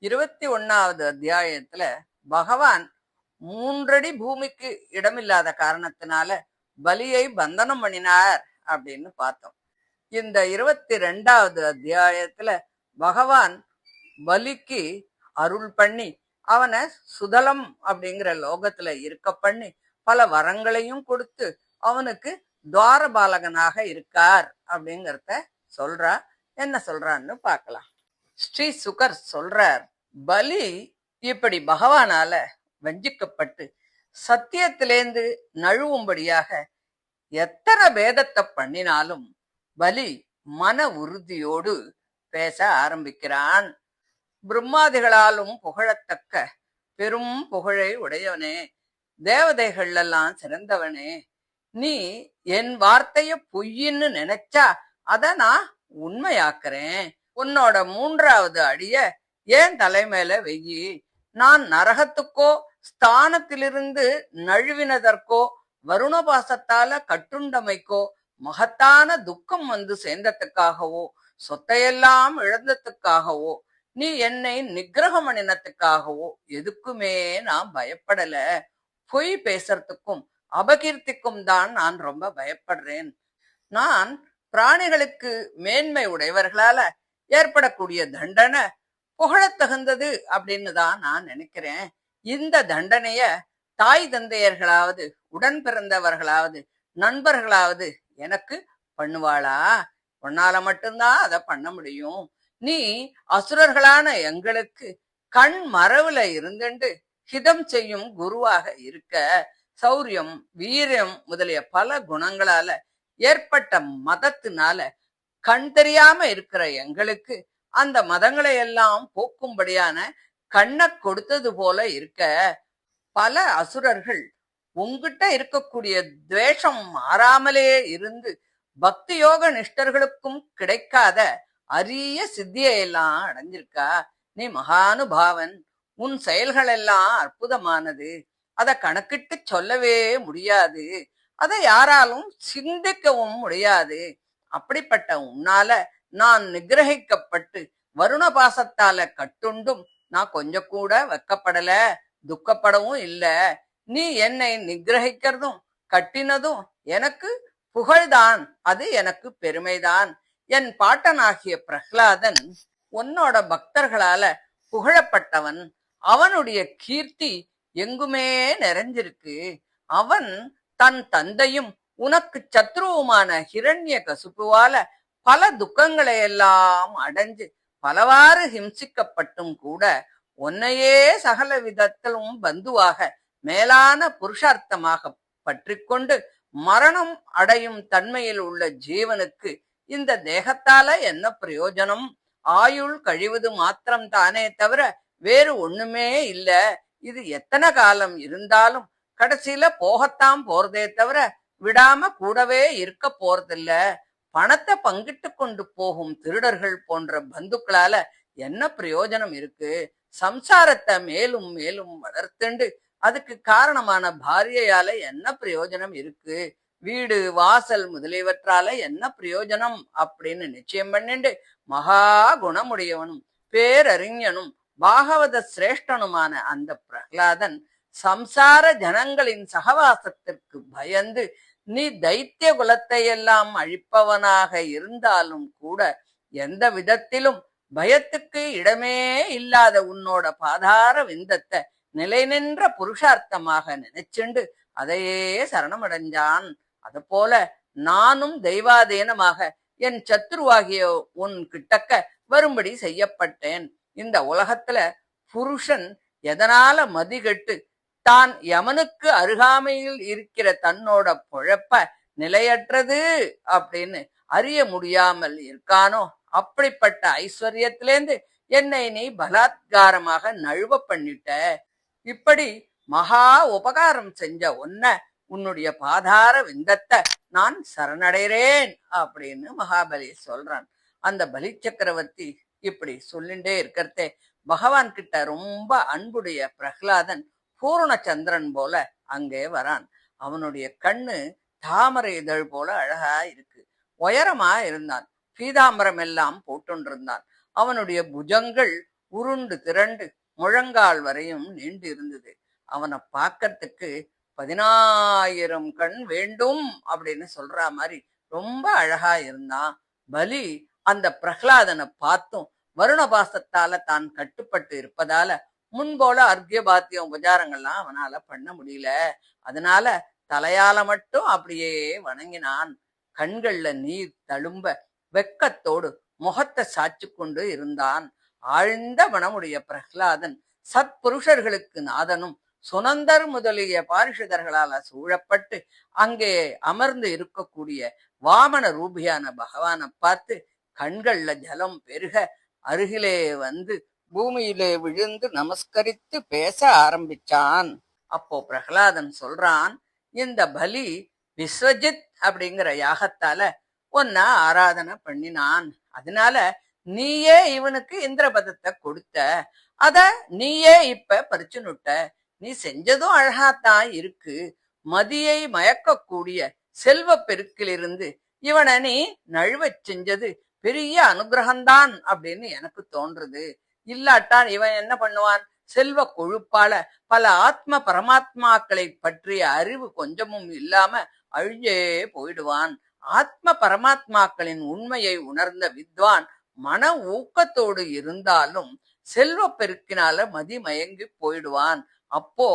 21வது அத்தியாயத்துல பகவான் 3 அடி பூமிக்கு இடமில்லாத காரணத்தினால பலியை பந்தனம் பண்ணினார் அப்படின்னு பார்த்தோம். இந்த 22வது அத்தியாயத்துல பகவான் பலிக்கு அருள் பண்ணி அவனை சுதலம் அப்படிங்கிற லோகத்துல இருக்க பண்ணி பல வரங்களையும் கொடுத்து அவனுக்கு துவாரபாலகனாக இருக்கார் அப்படிங்கிறத சொல்றா. என்ன சொல்றான்னு பார்க்கலாம். ஸ்ரீ சுகர் சொல்றார், பலி இப்படி பகவானால வஞ்சிக்கப்பட்டு சத்தியத்திலேந்து நழுவும்படியாக எத்தனை பேதத்தை பண்ணினாலும் பலி மன உறுதியோடு பேச ஆரம்பிக்கிறான். பிரம்மாதிகளாலும் புகழத்தக்க பெரும் புகழை உடையவனே, தேவதைகள் எல்லாம் சிறந்தவனே, நீ என் வார்த்தைய பொய்ன்னு நினைச்சா அத நான் உண்மையாக்குறேன். உன்னோட 3வது அடிய ஏன் தலைமையில வெயி, நான் நரகத்துக்கோ ஸ்தானத்திலிருந்து நழுவினதற்கோ வருணபாசத்தால கட்டுண்டமைக்கோ மகத்தான துக்கம் வந்து சேர்ந்ததுக்காகவோ சொத்தையெல்லாம் இழந்ததுக்காகவோ நீ என்னை நிகிரகம் பண்ணினத்துக்காகவோ எதுக்குமே நான் பயப்படல. பொய் பேசுறதுக்கும் அபகீர்த்திக்கும் தான் நான் ரொம்ப பயப்படுறேன். நான் பிராணிகளுக்கு மேன்மை உடையவர்களால ஏற்படக்கூடிய தண்டனை புகழத்தகுந்தது அப்படின்னு தான் நான் நினைக்கிறேன். இந்த தண்டனைய தாய் தந்தையர்களாவது உடன் பிறந்தவர்களாவது நண்பர்களாவது எனக்கு பண்ணுவாளா? உன்னால மட்டும்தான் அதை பண்ண முடியும். நீ அசுரர்களான எங்களுக்கு கண் மரவுல இருந்துண்டு ஹிதம் செய்யும் குருவாக இருக்க, சௌரியம் வீரியம் முதலிய பல குணங்களால ஏற்பட்ட மதத்தினால கண் தெரியாம இருக்கிற எங்களுக்கு அந்த மதங்களை எல்லாம் போக்கும்படியான கண்ணை கொடுத்தது போல இருக்க, பல அசுரர்கள் உங்கிட்ட இருக்கக்கூடிய துவேஷம் மாறாமலே இருந்து பக்தி யோக நிஷ்டர்களுக்கும் கிடைக்காத அரிய சித்தியெல்லாம் அடைஞ்சிருக்கா. நீ மகானுபாவன், உன் செயல்கள் எல்லாம் அற்புதமானது, அதை கணக்கிட்டு சொல்லவே முடியாது, அதை யாராலும் சிந்திக்கவும் முடியாது. அப்படிப்பட்ட உன்னால நான் நிகிரகிக்கப்பட்டு வருணபாசத்தால கட்டுண்டும் நான் கொஞ்சம் கூட வெக்கப்படல, துக்கப்படவும் இல்ல. நீ என்னை நிகிரகிக்கிறதும் கட்டினதும் எனக்கு புகழ்தான், அது எனக்கு பெருமைதான். என் பாட்டனாகிய பிரஹ்லாதன் உன்னோட பக்தர்களால புகழப்பட்டவன். அவனுடைய கீர்த்தி எங்குமே நிறைஞ்சிருக்கு. அவன் தன் தந்தையும் உனக்கு சத்ருவுமான ஹிரண்ய கசுப்புவால பல துக்கங்களை எல்லாம் அடைஞ்சு பலவாறு ஹிம்சிக்கப்பட்டும் கூட உன்னையே சகல விதத்திலும் பந்துவாக மேலான புருஷார்த்தமாக பற்றி கொண்டு மரணம் அடையும் தன்மையில் உள்ள ஜீவனுக்கு இந்த தேகத்தால என்ன பிரயோஜனம்? ஆயுள் கழிவது மாத்திரம் தானே தவிர வேறு ஒண்ணுமே இல்ல. இது எத்தனை காலம் இருந்தாலும் கடைசியில போகத்தான் போறதே தவிர விடாம கூடவே இருக்க போறதில்ல. பணத்தை பங்கிட்டு கொண்டு போகும் திருடர்கள் போன்ற பந்துக்களால என்ன பிரயோஜனம் இருக்கு? சம்சாரத்தை மேலும் மேலும் வளர்த்துண்டு அதுக்கு காரணமான பாரியையால என்ன பிரயோஜனம் இருக்கு? வீடு வாசல் முதலியவற்றால என்ன பிரயோஜனம் அப்படின்னு நிச்சயம் பண்ணிண்டு மகா குணமுடையவனும் பேரறிஞனும் பாகவத சிரேஷ்டனுமான அந்த பிரகலாதன் சம்சார ஜனங்களின் சகவாசத்திற்கு பயந்து நீ தைத்திய குலத்தை எல்லாம் அழிப்பவனாக இருந்தாலும் கூட எந்த விதத்திலும் பயத்துக்கு இடமே இல்லாத உன்னோட பாதார விந்தத்தை நிலை நின்ற புருஷார்த்தமாக நினைச்சுண்டு அதையே சரணமடைஞ்சான். அது போல நானும் தெய்வாதீனமாக என் சத்ருவாகிய உன் கிட்டக்க வரும்படி செய்யப்பட்டேன். இந்த உலகத்துல புருஷன் எதனால மதிகட்டு தான் யமனுக்கு அருகாமையில் இருக்கிற தன்னோட பொழப்ப நிலையற்றது அப்படின்னு அறிய முடியாமல் இருக்கானோ, அப்படிப்பட்ட ஐஸ்வர்யத்திலேந்து என்னை நீ பலாத்காரமாக நழுவ பண்ணிட்ட. இப்படி மகா உபகாரம் செஞ்ச உன்னுடைய பாதார விந்தத்தை நான் சரணடைறேன் அப்படின்னு மகாபலி சொல்றான். அந்த பலி சக்கரவர்த்தி இப்படி சொல்லிண்டே இருக்கிறதே பகவான் கிட்ட ரொம்ப அன்புடைய பிரகலாதன் பூர்ண சந்திரன் போல அங்கே வரான். அவனுடைய கண்ணு தாமரை இதழ் போல அழகா இருக்கு. உயரமா இருந்தான். பீதாம்பரம் எல்லாம் போட்டுருந்தான். அவனுடைய புஜங்கள் உருண்டு திரண்டு முழங்கால் வரையும் நீண்டு இருந்தது. அவனை பார்க்கறதுக்கு 10,000 கண் வேண்டும் அப்படின்னு சொல்ற மாதிரி ரொம்ப அழகா இருந்தான். பலி அந்த பிரகலாதனை பார்த்தும் வருண பாசத்தால தான் கட்டுப்பட்டு இருப்பதால முன்போல அர்க்கிய பாத்தியம் உபச்சாரங்கள்லாம் அவனால பண்ண முடியல. அதனால தலையால மட்டும் அப்படியே வணங்கினான். கண்கள்ல நீர் தழும்ப வெக்கத்தோடு முகத்தை சாய்ச்சு கொண்டு இருந்தான். ஆழ்ந்த மனமுடைய பிரகலாதன் சத்புருஷர்களுக்கு நாதனும் சுனந்தர் முதலிய பாரிஷதர்களால சூழப்பட்டு அங்கே அமர்ந்து இருக்கக்கூடிய வாமன ரூபியான பகவானை பார்த்து கண்கள்ல ஜலம் பெருக அருகிலே வந்து பூமியிலே விழுந்து நமஸ்கரித்து பேச ஆரம்பிச்சான். அப்போ பிரகலாதன் சொல்றான், இந்த பலி விஸ்வஜித் அப்படிங்கிற யாகத்தால உன்ன ஆராதனை பண்ணினான். அதனால நீயே இவனுக்கு இந்திரபதத்தை கொடுத்த, அத நீயே இப்ப பறிச்சுனுட்ட. நீ செஞ்சதும் அழகாத்தான் இருக்கு. மதியை மயக்கக்கூடிய செல்வ பெருக்கிலிருந்து இவனை நீ நழுவச் செஞ்சது பெரிய அனுகிரகம்தான் அப்படின்னு எனக்கு தோன்றுது. இல்லாட்டான் இவன் என்ன பண்ணுவான்? செல்வ கொழுப்பால பல ஆத்ம பரமாத்மாக்களை பற்றிய அறிவு கொஞ்சமும் இல்லாம அழிஞ்சே போயிடுவான். ஆத்ம பரமாத்மாக்களின் உண்மையை உணர்ந்த வித்வான் மன ஊக்கத்தோடு இருந்தாலும் செல்வ பெருக்கினால மதி மயங்கி போயிடுவான். அப்போ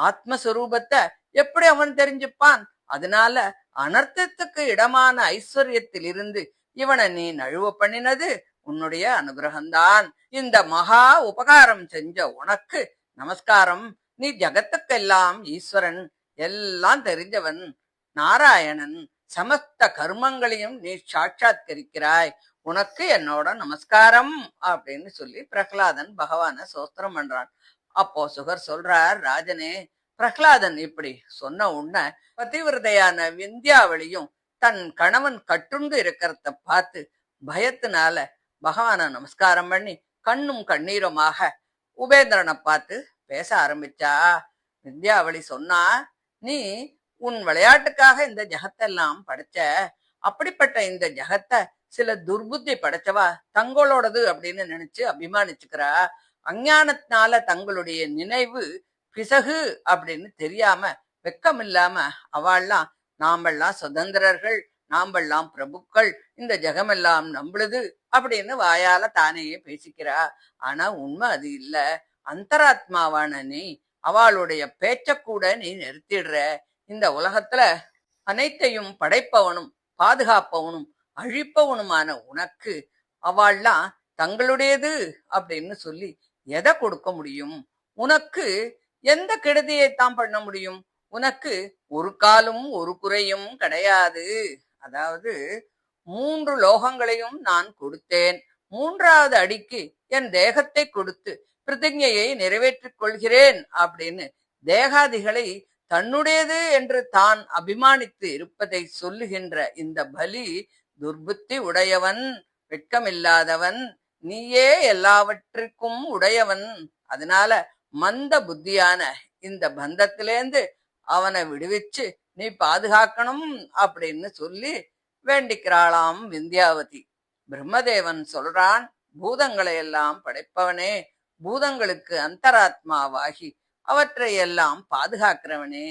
ஆத்மஸ்வரூபத்தை எப்படி அவன் தெரிஞ்சுப்பான்? அதனால அனர்த்தத்துக்கு இடமான ஐஸ்வர்யத்தில் இருந்து இவனை நீ நழுவ பண்ணினது உன்னுடைய அனுகிரகம்தான். இந்த மகா உபகாரம் செஞ்ச உனக்கு நமஸ்காரம். நீ ஜகத்துக்கெல்லாம் ஈஸ்வரன், எல்லாம் தெரிஞ்சவன், நாராயணன், சமஸ்த கர்மங்களையும் நீ சாட்சாத்கரிக்கிறாய். உனக்கு என்னோட நமஸ்காரம் அப்படின்னு சொல்லி பிரகலாதன் பகவான சோஸ்திரம் பண்றான். அப்போ சுகர் சொல்றார், ராஜனே, பிரகலாதன் இப்படி சொன்ன உடனே பதிவிரதையான விந்தியாவளியும் தன் கணவன் கட்டுண்டு இருக்கிறத பார்த்து பயத்தினால பகவான நமஸ்காரம் பண்ணி கண்ணும் கண்ணீருமாக உபேந்திரனை பார்த்து பேச ஆரம்பிச்சா. விந்தியாவளி சொன்னா, நீ உன் விளையாட்டுக்காக இந்த ஜகத்தெல்லாம் படைச்ச. அப்படிப்பட்ட இந்த ஜகத்தை சில துர்புத்தி படைச்சவா தங்களோடது அப்படின்னு நினைச்சு அபிமானிச்சுக்கிறா. அஞ்ஞானத்தினால தங்களுடைய நினைவு பிசகு அப்படின்னு தெரியாம வெக்கமில்லாம அவள்லாம் நாமெல்லாம் சுதந்திரர்கள், நாமெல்லாம் பிரபுக்கள், இந்த ஜெகமெல்லாம் நம்பளுது அப்படின்னு வாயால தானேயே பேசிக்கிறா. ஆனா உண்மை அது இல்ல. அந்தராத்மாவான நீ அவளுடைய பேச்ச கூட நீ நிறுத்திடுற. இந்த உலகத்துல அனைத்தையும் படைப்பவனும் பாதுகாப்பவனும் அழிப்பவனுமான உனக்கு அவள்லாம் தங்களுடையது அப்படின்னு சொல்லி எதை கொடுக்க முடியும்? உனக்கு எந்த கெடுதியைத்தான் பண்ண முடியும்? உனக்கு ஒரு காலும் ஒரு குறையும் கிடையாது. அதாவது 3 லோகங்களையும் நான் கொடுத்தேன். 3வது அடிக்கு என் தேகத்தை கொடுத்து பிரதிஜையை நிறைவேற்றிக் கொள்கிறேன் அப்படின்னு தேகாதிகளை தன்னுடையது என்று தான் அபிமானித்து இருப்பதை சொல்லுகின்ற இந்த பலி துர்புத்தி உடையவன், வெட்கமில்லாதவன், நீயே எல்லாவற்றிற்கும் உடையவன். அதனால மந்த புத்தியான இந்த பந்தத்திலேந்து அவனை விடுவிச்சு நீ பாதுகாக்கணும் அப்படின்னு சொல்லி வேண்டிக்கிறாளாம் விந்தியாவதி. பிரம்மதேவன் சொல்றான், பூதங்களை எல்லாம் படைப்பவனே, பூதங்களுக்கு அந்தராத்மாவாகி அவற்றை எல்லாம் பாதுகாக்கிறவனே,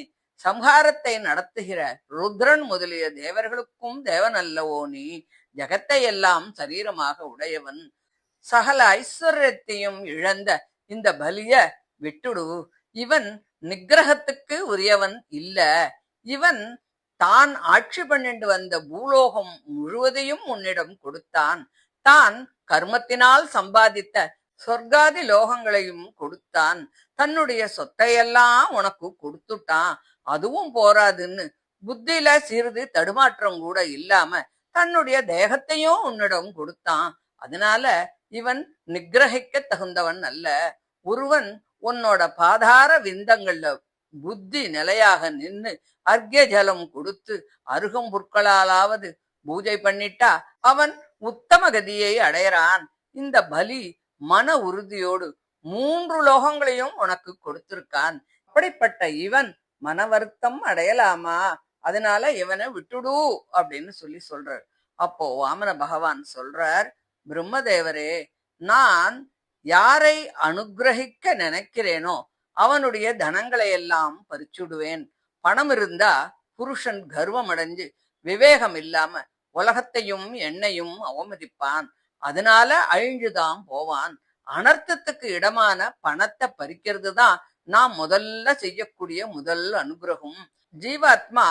சம்ஹாரத்தை நடத்துகிற ருத்ரன் முதலிய தேவர்களுக்கும் தேவன் அல்லவோ நீ? ஜகத்தை எல்லாம் சரீரமாக உடையவன். சகல ஐஸ்வர்யத்தையும் இழந்த இந்த பலிய விட்டுடு. இவன் நிகிரகத்துக்கு உரியவன் இல்ல. இவன் தான் ஆட்சி பண்ணிட்டு வந்த பூலோகம் முழுவதையும் உன்னிடம் கொடுத்தான். தான் கர்மத்தினால் சம்பாதித்த சொர்க்காதி லோகங்களையும் கொடுத்தான். தன்னுடைய சொத்தையெல்லாம் உனக்கு கொடுத்துட்டான். அதுவும் போராதுன்னு புத்தியில சிறிது தடுமாற்றம் கூட இல்லாம தன்னுடைய தேகத்தையும் உன்னிடம் கொடுத்தான். அதனால இவன் நிகிரகிக்க தகுந்தவன் அல்ல. ஒருவன் உன்னோட பாதார விந்தங்கள்ல புத்தி நிலையாக நின்னு அர்க்ய ஜலம் கொடுத்து அருகம் புற்களாலாவது பூஜை பண்ணிட்டா அவன் உத்தம கதியை அடையறான். இந்த பலி மன உறுதியோடு 3 லோகங்களையும் உனக்கு கொடுத்திருக்கான். அப்படிப்பட்ட இவன் மன வருத்தம் அடையலாமா? அதனால இவனை விட்டுடு அப்படின்னு சொல்றார். அப்போ வாமன பகவான் சொல்றார், பிரம்மதேவரே, நான் யாரை அனுக்கிரகிக்க நினைக்கிறேனோ அவனுடைய தனங்களை எல்லாம் பறிச்சுடுவேன். பணம் இருந்தா புருஷன் கர்வம் அடைஞ்சு விவேகம் இல்லாம உலகத்தையும் எண்ணையும் அவமதிப்பான். அதனால அழிஞ்சுதான் போவான். அனர்த்தத்துக்கு இடமான பணத்தை பறிக்கிறது தான் நான் முதல்ல செய்யக்கூடிய முதல் அனுகிரகம். ஜீவாத்மா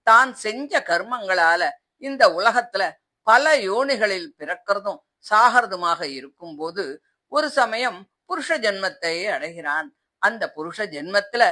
தான் செஞ்ச கர்மங்களால இந்த உலகத்துல பல யோனிகளில் பிறக்கிறதும் சாகிறதுமாக இருக்கும்போது ஒரு சமயம் புருஷ ஜென்மத்தை அடைகிறான். அந்த புருஷ ஜென்மத்துல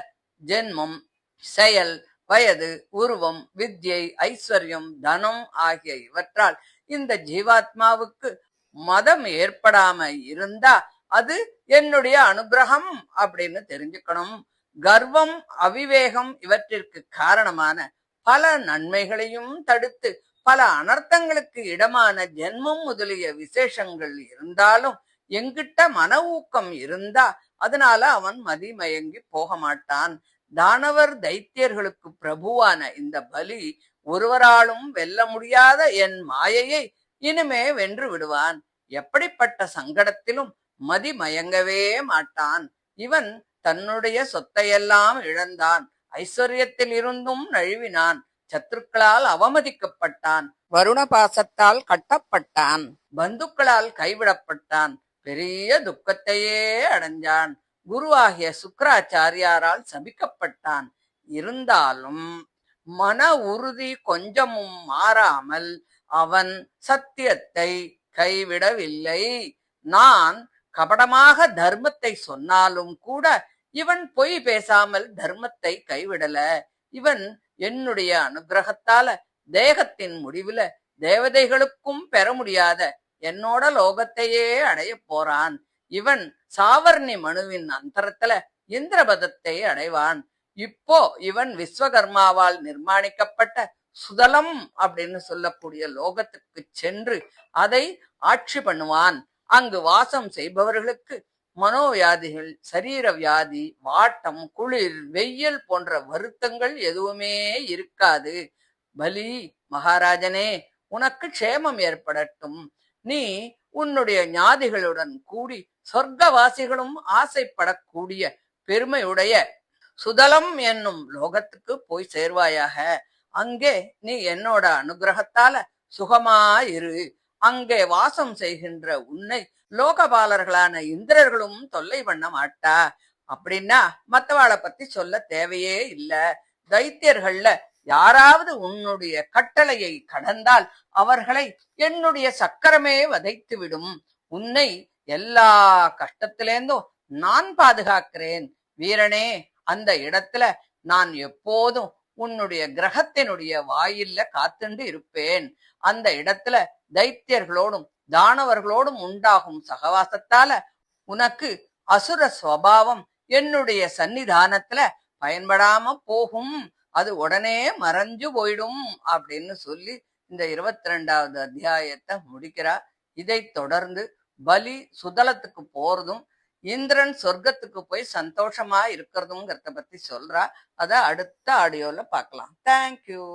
ஜென்மம், செயல், வயது, உருவம், வித்யை, ஐஸ்வர்யம், தனம் ஆகிய இவற்றால் இந்த ஜீவாத்மாவுக்கு மதம் ஏற்படாம இருந்தா அது என்னுடைய அனுகிரகம் அப்படின்னு தெரிஞ்சுக்கணும். கர்வம், அவிவேகம் இவற்றிற்கு காரணமான பல நன்மைகளையும் தடுத்து பல அனர்த்தங்களுக்கு இடமான ஜென்மம் முதலிய விசேஷங்கள் இருந்தாலும் எங்கிட்ட மன ஊக்கம் இருந்தா அதனால அவன் மதிமயங்கி போக மாட்டான். தானவர் தைத்தியர்களுக்கு பிரபுவான இந்த பலி ஒருவராலும் வெல்ல முடியாத என் மாயையை இனிமே வென்று விடுவான். எப்படிப்பட்ட சங்கடத்திலும் மதிமயங்கவே மாட்டான். இவன் தன்னுடைய சொத்தையெல்லாம் இழந்தான். ஐஸ்வர்யத்தில் இருந்தும் நழுவினான். சத்துருக்களால் அவமதிக்கப்பட்டான். வருண பாசத்தால் கட்டப்பட்டான். பந்துக்களால் கைவிடப்பட்டான். பெரிய துக்கத்தையே அடைஞ்சான். குருவாகிய சுக்கராச்சாரியாரால் சபிக்கப்பட்டான். இருந்தாலும் மன உறுதி கொஞ்சமும் மாறாமல் அவன் சத்தியத்தை கைவிடவில்லை. நான் கபடமாக தர்மத்தை சொன்னாலும் கூட இவன் பொய் பேசாமல் தர்மத்தை கைவிடல. இவன் என்னுடைய அனுகிரகத்தால தேகத்தின் முடிவுல தேவதைகளுக்கும் பெற முடியாத என்னோட லோகத்தையே அடைய போறான். இவன் சாவர்ணி மனுவின் அந்தரத்துல இந்திரபதத்தை அடைவான். இப்போ இவன் விஸ்வகர்மாவால் நிர்மாணிக்கப்பட்ட சுதலம் அப்படின்னு சொல்லக்கூடிய லோகத்துக்கு சென்று அதை ஆட்சி பண்ணுவான். அங்கு வாசம் செய்பவர்களுக்கு மனோவியாதிகள், சரீர வியாதி, வாட்டம், குளிர், வெயில் போன்ற வருத்தங்கள் எதுவுமே இருக்காது. பலி மகாராஜனே, உனக்கு க்ஷேமம் ஏற்படட்டும். நீ உன்னுடைய ஞாதிகளுடன் கூடி சொர்க்கவாசிகளும் ஆசைப்படக்கூடிய பெருமையுடைய சுதலம் என்னும் லோகத்துக்கு போய் சேர்வாயாக. அங்கே நீ என்னோட அனுகிரகத்தால சுகமா இரு. அங்கே வாசம் செய்கின்ற உன்னை லோகபாலர்களான இந்திரர்களும் தொல்லை பண்ண மாட்டா. அப்படின்னா மத்தவாளை பத்தி சொல்ல தேவையே இல்ல. தைத்தியர்கள்ல யாராவது உன்னுடைய கட்டளையை கடந்தால் அவர்களை என்னுடைய சக்கரமே வதைத்து விடும். உன்னை எல்லா கஷ்டத்திலேருந்தும் நான் பாதுகாக்கிறேன். வீரனே, அந்த இடத்துல நான் எப்போதும் உன்னுடைய கிரகத்தினுடைய வாயில்ல காத்துண்டு இருப்பேன். அந்த இடத்துல தைத்தியர்களோடும் தானவர்களோடும் உண்டாகும் சகவாசத்தால உனக்கு அசுர சுவாவம் என்னுடைய சன்னிதானத்துல பயன்படாம போகும். அது உடனே மறைஞ்சு போயிடும் அப்படின்னு சொல்லி இந்த 22வது அத்தியாயத்தை முடிக்கிறா. இதை தொடர்ந்து பலி சுதலத்துக்கு போறதும் இந்திரன் சொர்க்கத்துக்கு போய் சந்தோஷமா இருக்கிறதுங்கிறத பத்தி சொல்றா. அத அடுத்த ஆடியோல பார்க்கலாம். தேங்க்யூ.